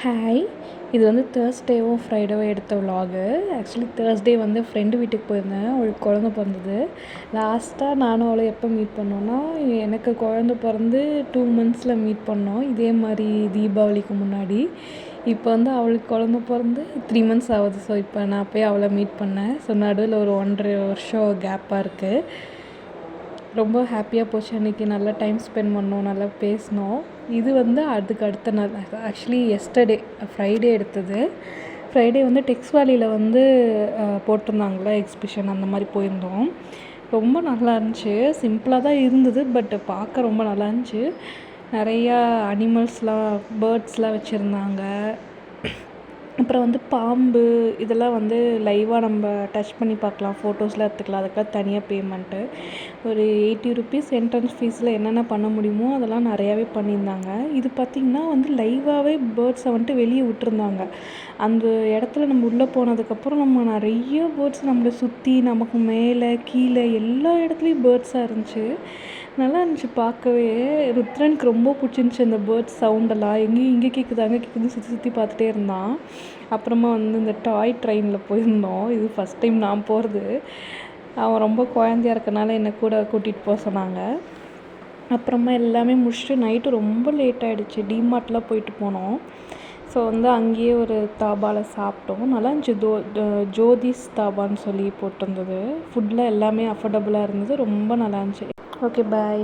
Hi, இது வந்து தேர்ஸ்டேவோ ஃப்ரைடேவோ எடுத்த விலாகு. ஆக்சுவலி தேர்ஸ்டே வந்து ஃப்ரெண்டு வீட்டுக்கு போயிருந்தேன். அவளுக்கு குழந்த பிறந்தது. லாஸ்ட்டாக நானும் அவளை எப்போ மீட் பண்ணோன்னா, எனக்கு குழந்த பிறந்து 2 மந்த்ஸில் மீட் பண்ணோம். இதே மாதிரி தீபாவளிக்கு முன்னாடி. இப்போ வந்து அவளுக்கு குழந்த பிறந்து 3 மந்த்ஸ் ஆகுது. ஸோ இப்போ நான் போய் அவளை மீட் பண்ணேன். ஸோ நடுவில் ஒரு 1.5 வருஷம் கேப்பாக இருக்குது. ரொம்ப ஹாப்பியாக போச்சு. அன்றைக்கி நல்லா டைம் ஸ்பெண்ட் பண்ணோம், நல்லா பேசினோம். இது வந்து அதுக்கு அடுத்த நாள், ஆக்சுவலி எஸ்டர்டே ஃப்ரைடே எடுத்தது. ஃப்ரைடே வந்து டெக்ஸ் வேலியில் வந்து போட்டிருந்தாங்களே எக்ஸிபிஷன், அந்த மாதிரி போயிருந்தோம். ரொம்ப நல்லா இருந்துச்சு. சிம்பிளாக தான் இருந்தது, பட் பார்க்க ரொம்ப நல்லா இருந்துச்சு. நிறையா அனிமல்ஸ்லாம், பேர்ட்ஸ்லாம் வச்சுருந்தாங்க. அப்புறம் வந்து பாம்பு இதெல்லாம் வந்து லைவாக நம்ம டச் பண்ணி பார்க்கலாம், ஃபோட்டோஸ்லாம் எடுத்துக்கலாம். அதுக்கெலாம் தனியாக பேமெண்ட்டு. ஒரு 80 ருபீஸ் என்ட்ரன்ஸ் ஃபீஸில் என்னென்ன பண்ண முடியுமோ அதெல்லாம் நிறையாவே பண்ணியிருந்தாங்க. இது பார்த்திங்கன்னா வந்து லைவாகவே பேர்ட்ஸை வந்துட்டு வெளியே விட்டுருந்தாங்க. அந்த இடத்துல நம்ம உள்ளே போனதுக்கப்புறம் நம்ம நிறைய பேர்ட்ஸ் நம்மளை சுற்றி, நமக்கு மேலே கீழே எல்லா இடத்துலையும் பேர்ட்ஸாக இருந்துச்சு. நல்லா இருந்துச்சு பார்க்கவே. ருத்ரனுக்கு ரொம்ப பிடிச்சிருந்துச்சி அந்த பேர்ட்ஸ் சவுண்டெல்லாம். எங்கேயும் இங்கே கேட்குது, அங்கே கேட்குதுன்னு சுற்றி சுற்றி பார்த்துட்டே இருந்தான். அப்புறமா வந்து இந்த டாய் ட்ரெயினில் போயிருந்தோம். இது ஃபஸ்ட் டைம் நான் போகிறது. அவன் ரொம்ப குழந்தையா இருக்கனால என்னை கூட கூட்டிகிட்டு போக சொன்னாங்க. அப்புறமா எல்லாமே முடிச்சுட்டு நைட்டு ரொம்ப லேட் ஆகிடுச்சு. டிமார்ட்லாம் போயிட்டு போனோம். ஸோ வந்து அங்கேயே ஒரு தாபாவில் சாப்பிட்டோம். நல்லா இருந்துச்சு. ஜோதிஸ் தாபான்னு சொல்லி போட்டிருந்தது. ஃபுட்டில் எல்லாமே அஃபோர்டபுளாக இருந்தது. ரொம்ப நல்லா இருந்துச்சு. ஓகே, பாய்.